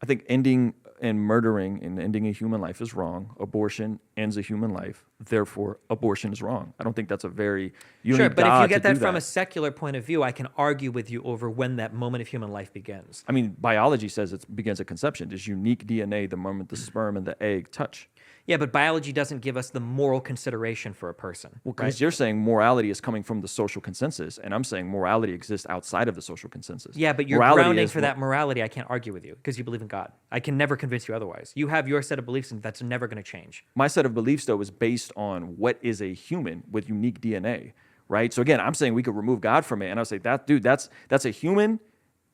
I think ending and murdering and ending a human life is wrong. Abortion ends a human life. Therefore, abortion is wrong. I don't think that's a very... Sure, but if you get that from a secular point of view, I can argue with you over when that moment of human life begins. I mean, biology says it begins at conception. There's unique DNA the moment the sperm and the egg touch. Yeah, but biology doesn't give us the moral consideration for a person. Well, because you're saying morality is coming from the social consensus, and I'm saying morality exists outside of the social consensus. Yeah, but you're grounding for that morality. I can't argue with you because you believe in God. I can never convince you otherwise. You have your set of beliefs, and that's never going to change. My set of beliefs, though, is based on what is a human with unique DNA, right? So again, I'm saying we could remove God from it, and I'll say, that's a human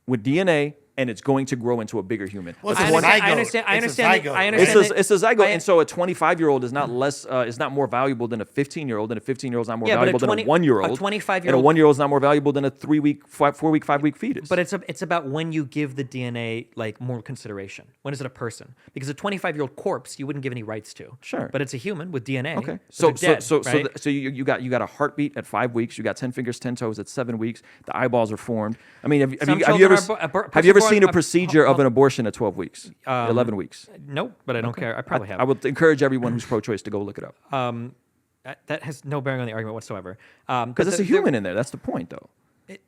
with DNA, and it's going to grow into a bigger human. Well, I understand. It's a zygote, and so a 25-year-old is not is not more valuable than a 15-year-old, and a 15-year-old is not more valuable than a 1-year-old. A 25-year-old, and a 1-year-old is not more valuable than a 3-week, 4-week, 5-week fetus. But it's about when you give the DNA like more consideration. When is it a person? Because a 25-year-old corpse you wouldn't give any rights to. Sure. But it's a human with DNA. Okay. So you got a heartbeat at 5 weeks. You got 10 fingers, 10 toes at 7 weeks. The eyeballs are formed. I mean, have you ever seen a procedure of an abortion at 12 weeks, 11 weeks? Nope, but I don't care. I probably have. I would encourage everyone who's pro-choice to go look it up. That has no bearing on the argument whatsoever. Because it's a human in there. That's the point, though.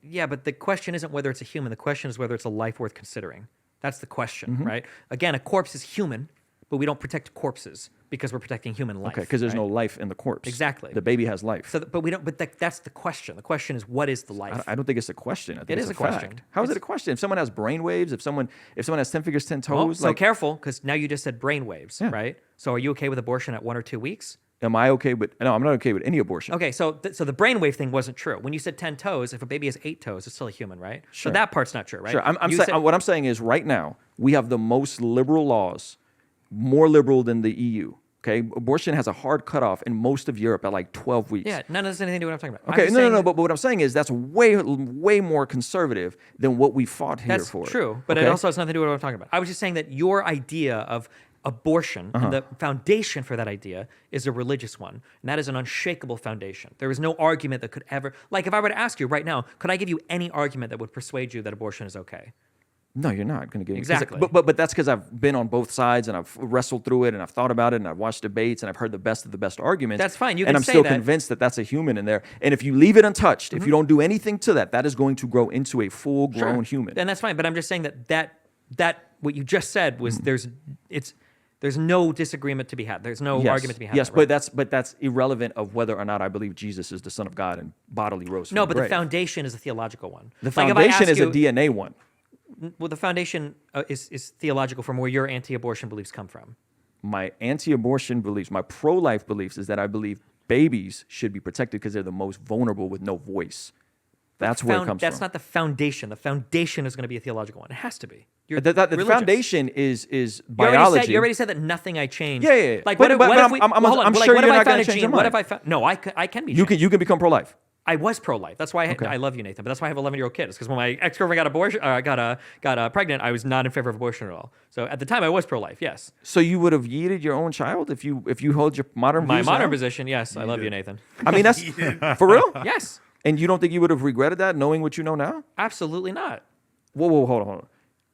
Yeah, but the question isn't whether it's a human. The question is whether it's a life worth considering. That's the question, right? Again, a corpse is human, but we don't protect corpses because we're protecting human life. Okay, because there's no life in the corpse. Exactly. The baby has life. So, but we don't. But that's the question. The question is, what is the life? I don't think it's a question. I think it it's is a question. Fact. How is it a question? If someone has brain waves, if someone has 10 fingers, 10 toes, well, so careful, because now you just said brain waves, right? So are you okay with abortion at 1 or 2 weeks? Am I okay with? No, I'm not okay with any abortion. Okay, so the brainwave thing wasn't true. When you said 10 toes, if a baby has 8 toes, it's still a human, right? Sure. So that part's not true, right? Sure. What I'm saying is right now we have the most liberal laws, more liberal than the EU. Okay, abortion has a hard cutoff in most of Europe at like 12 weeks. Yeah, none of this has anything to do with what I'm talking about. Okay, no. But what I'm saying is that's way more conservative than what we fought here for. That's true, but it also has nothing to do with what I'm talking about. I was just saying that your idea of abortion and the foundation for that idea is a religious one, and that is an unshakable foundation. There is no argument that could ever, like if I were to ask you right now, could I give you any argument that would persuade you that abortion is okay? No, you're not going to get exactly. But that's because I've been on both sides and I've wrestled through it and I've thought about it and I've watched debates and I've heard the best of the best arguments. That's fine. You can and I'm say still that. convinced that that's a human in there. And if you leave it untouched, if you don't do anything to that, that is going to grow into a full-grown human. And that's fine. But I'm just saying that what you just said was there's no disagreement to be had. There's no argument to be had. Yes, right? but that's irrelevant of whether or not I believe Jesus is the Son of God and bodily rose from the grave. The foundation is a theological one. The foundation is a DNA one. Well, the foundation is theological from where your anti-abortion beliefs come from. My anti-abortion beliefs, my pro-life beliefs is that I believe babies should be protected because they're the most vulnerable with no voice. That's where it comes from. That's not the foundation. The foundation is going to be a theological one. It has to be. The foundation is biology. You already said that nothing I changed. Yeah. Like, what if we... I'm sure you're not going to change your mind. What if I found... No, I can be changed. You can become pro-life. I was pro-life. That's why I love you, Nathan. But that's why I have 11-year-old kids. Because when my ex-girlfriend got pregnant, I was not in favor of abortion at all. So at the time, I was pro-life. Yes. So you would have yeeted your own child if you hold your modern views my modern now? position. Yes, I love you, Nathan. I mean, that's for real. Yes. And you don't think you would have regretted that, knowing what you know now? Absolutely not. Whoa, hold on.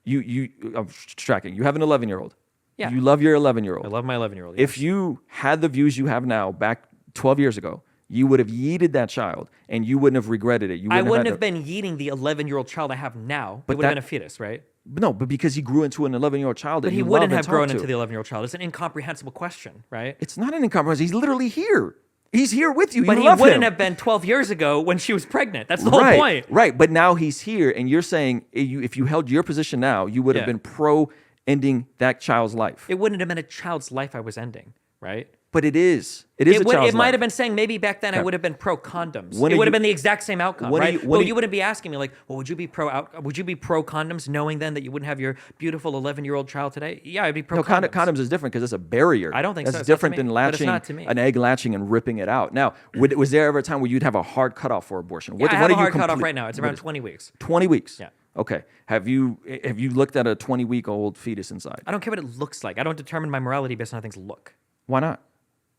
I'm tracking. You have an 11-year-old. Yeah. You love your 11-year-old. I love my 11-year-old. Yes. If you had the views you have now back 12 years ago, you would have yeeted that child, and you wouldn't have regretted it. I wouldn't have been yeeting the 11-year-old child I have now. It would have been a fetus, right? No, but because he grew into an 11-year-old child, but he wouldn't have grown into the 11-year-old child. It's an incomprehensible question, right? It's not an incomprehensible. He's literally here. He's here with you. But he wouldn't have been 12 years ago when she was pregnant. That's the whole point. Right, but now he's here, and you're saying if you held your position now, you would have been pro-ending that child's life. It wouldn't have been a child's life I was ending, right? But it is. It is a child's life. It might have been saying maybe back then I would have been pro condoms. It would have been the exact same outcome, right? Well, you wouldn't be asking me like, well, would you be pro condoms, knowing then that you wouldn't have your beautiful 11-year-old child today? Yeah, I'd be pro condoms. Condoms is different because it's a barrier. I don't think so. That's different than latching an egg latching and ripping it out. Now, was there ever a time where you'd have a hard cutoff for abortion? I have a hard cutoff right now. It's around 20 weeks. 20 weeks. Yeah. Okay. Have you looked at a 20-week-old fetus inside? I don't care what it looks like. I don't determine my morality based on how things look. Why not?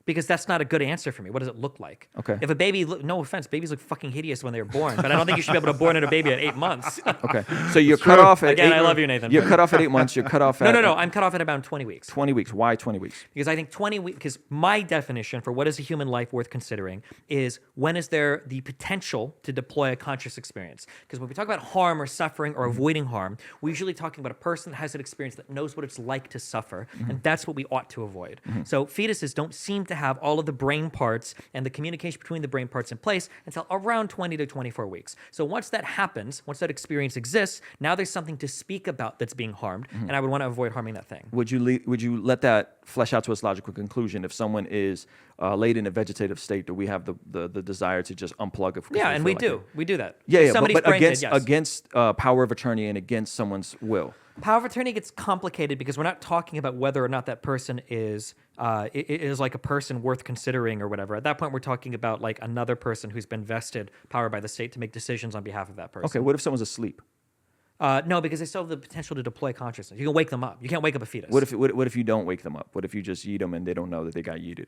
Because that's not a good answer for me. What does it look like? Okay. If a baby, no offense, babies look fucking hideous when they're born, but I don't think you should be able to born in a baby at 8 months. Okay. So you're cut off at Again, I love you, Nathan. You're cut off at 8 months. You're cut off at No. I'm cut off at about 20 weeks. 20 weeks. Why 20 weeks? Because I think 20 weeks, because my definition for what is a human life worth considering is when is there the potential to deploy a conscious experience? Because when we talk about harm or suffering or avoiding harm, we're usually talking about a person that has an experience that knows what it's like to suffer, and that's what we ought to avoid. So fetuses don't seem to have all of the brain parts and the communication between the brain parts in place until around 20 to 24 weeks. So once that happens, once that experience exists, now there's something to speak about that's being harmed, and I would want to avoid harming that thing. Would you let that flesh out to its logical conclusion if someone is laid in a vegetative state? Do we have the desire to just unplug it? Yeah, and we do. We do that. Yeah, Somebody's but brain dead, against power of attorney and against someone's will. Power of attorney gets complicated because we're not talking about whether or not that person is like a person worth considering or whatever. At that point, we're talking about like another person who's been vested power by the state to make decisions on behalf of that person. Okay, what if someone's asleep? No, because they still have the potential to deploy consciousness. You can wake them up. You can't wake up a fetus. What if you don't wake them up? What if you just yeet them and they don't know that they got yeeted?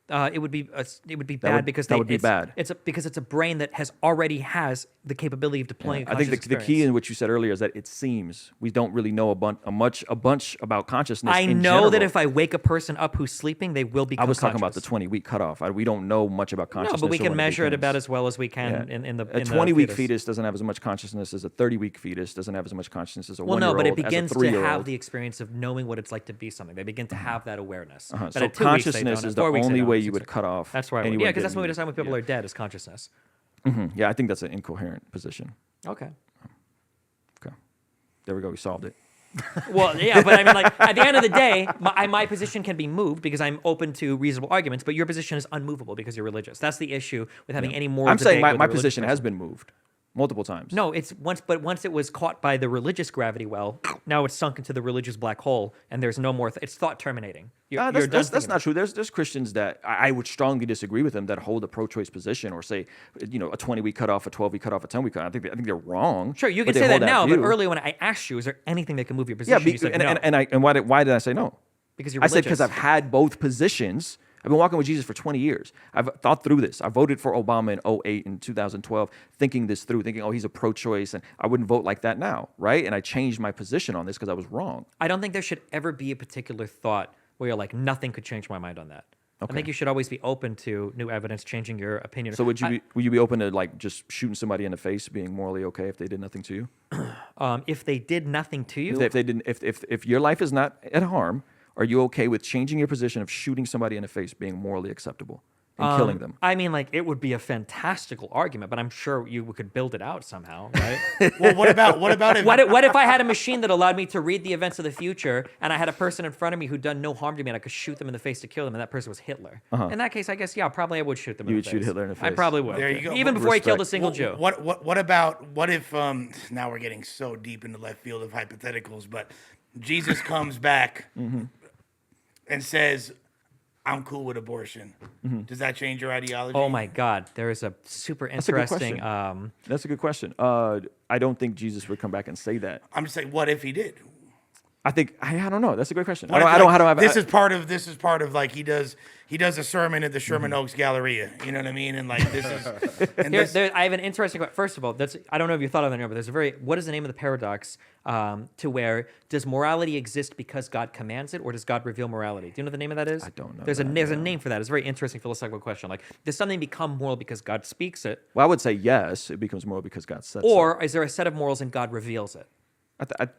It would be bad because that would be bad. Because it's a brain that already has the capability of deploying. I think the key in what you said earlier is that it seems we don't really know a bunch about consciousness. I know that if I wake a person up who's sleeping, they will become. I was talking conscious. about the 20-week cutoff. We don't know much about consciousness. No, but we or can when measure it begins. about as well as we can in the. A 20-week fetus doesn't have as much consciousness as a 30-week fetus. Doesn't have as much consciousness as a 1-year-old. Well, no, but it begins as a to 3-year-old. have the experience of knowing what it's like to be something. They begin to have that awareness. But So at 2 weeks, they consciousness don't. is At the 4 weeks, they only don't. way you would cut off. That's why. anyone Yeah, because that's getting when we decide when people yeah. are dead is consciousness. Yeah, I think that's an incoherent position. Okay. Okay, there we go. We solved it. Well, yeah, but I mean, like, at the end of the day, my position can be moved because I'm open to reasonable arguments, but your position is unmovable because you're religious. That's the issue with having any moral I'm saying debate with my a religious position person. has been moved multiple times. No, once it was caught by the religious gravity well, now it's sunk into the religious black hole, and there's no more. It's thought terminating. You're done That's thinking not true. There's Christians that I would strongly disagree with them that hold a pro-choice position or say, a 20-week cutoff, a 12-week cutoff, a 10-week cutoff. I think they're wrong. Sure, you but can they say hold that now, but view. earlier when I asked you, is there anything that can move your Yeah, position? You said no. and why did I say no? Because you're I religious. said because I've had both positions. I've been walking with Jesus for 20 years. I've thought through this. I voted for Obama in 2008 and 2012, thinking this through, thinking, oh, he's a pro-choice, and I wouldn't vote like that now, right? And I changed my position on this because I was wrong. I don't think there should ever be a particular thought where you're like, nothing could change my mind on that. Okay. I think you should always be open to new evidence changing your opinion. So would you be open to like just shooting somebody in the face being morally okay if they did nothing to you? If they did nothing to you, If your life is not at harm, are you okay with changing your position of shooting somebody in the face being morally acceptable and killing them? I mean, like, it would be a fantastical argument, but I'm sure you could build it out somehow, right? Well, what about if What if I had a machine that allowed me to read the events of the future, and I had a person in front of me who'd done no harm to me, and I could shoot them in the face to kill them, and that person was Hitler? In that case, I guess, yeah, probably I would shoot them. You in would the shoot face. Hitler in the I face. probably would. There you go. Even before he killed a Respect. single Jew. What if now we're getting so deep into left field of hypotheticals, but Jesus comes back and says, I'm cool with abortion. Does that change your ideology? Oh my God, there is a super That's a good interesting. question. That's a good question. I don't think Jesus would come back and say that. I'm just saying, what if he did? I don't know. That's a great question. What if, I don't have. This is part of like he does a sermon at the Sherman Oaks Galleria. You know what I mean? And like this is. And Here, this, I have an interesting question. First of all, I don't know if you thought of that, but there's what is the name of the paradox to where does morality exist because God commands it, or does God reveal morality? Do you know what the name of that is? I don't know There's that, a name for that. It's a very interesting philosophical question. Like, does something become moral because God speaks it, Well, I would say yes. It becomes moral because God said so. or is there a set of morals and God reveals it?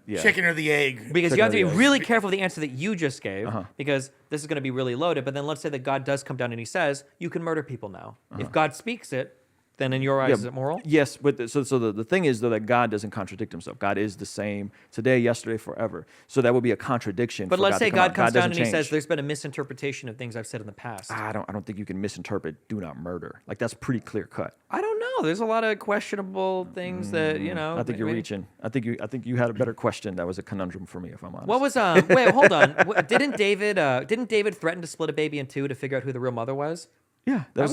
Yeah. chicken or the egg? Because Chicken you have to be or the egg. really careful of the answer that you just gave, because this is going to be really loaded. But then let's say that God does come down and he says, you can murder people now. If God speaks it, then in your eyes, is it moral? Yes, but the thing is though that God doesn't contradict himself. God is the same today, yesterday, forever. So that would be a contradiction. But for let's God to say come God out. comes down doesn't and he says, change. there's been a misinterpretation of things I've said in the past. I don't think you can misinterpret "do not murder." Like that's pretty clear cut. I don't know. There's a lot of questionable things that, I think you're reaching. I think you had a better question. That was a conundrum for me, if I'm honest. What was wait, hold on. Didn't David threaten to split a baby in two to figure out who the real mother was? Yeah, That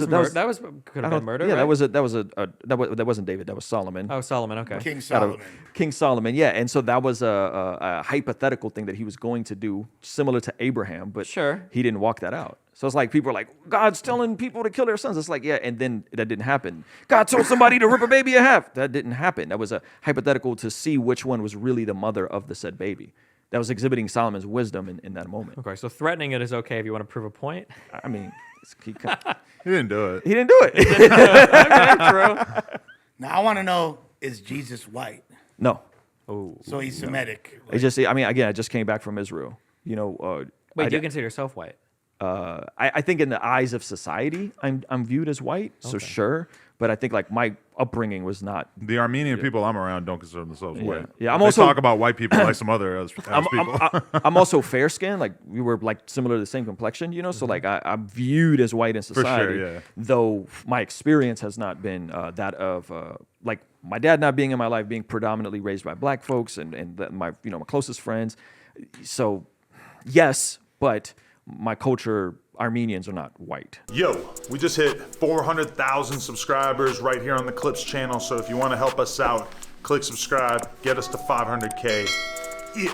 could have been murder. Yeah, right? that wasn't David. That was Solomon. Oh, Solomon. Okay. King Out of Solomon. King Solomon, yeah, and so that was a hypothetical thing that he was going to do, similar to Abraham, but Sure. he didn't walk that out. So it's like people are like, God's telling people to kill their sons. It's like, yeah, and then that didn't happen. God told somebody to rip a baby in half. That didn't happen. That was a hypothetical to see which one was really the mother of the said baby. That was exhibiting Solomon's wisdom in that moment. Okay, so threatening it is okay if you want to prove a point. I mean, He didn't do it. he didn't do it. Okay, true. Now I want to know: is Jesus white? No. So he's Semitic. It just, I mean, again, I just came back from Israel. You know, Wait, do you consider yourself white? I think in the eyes of society, I'm viewed as white, so sure. But I think like my upbringing was not. The Armenian people I'm around don't consider themselves white. Yeah, I'm They also talk about white people like some other as people. I'm also fair skinned. Like we were like similar to the same complexion, you know. So like I'm viewed as white in society. yeah. Though my experience has not been that of like my dad not being in my life, being predominantly raised by black folks and my my closest friends. So yes, but my culture, Armenians are not white. Yo, we just hit 400,000 subscribers right here on the Clips channel. So if you want to help us out, click subscribe, get us to 500K. Yeah.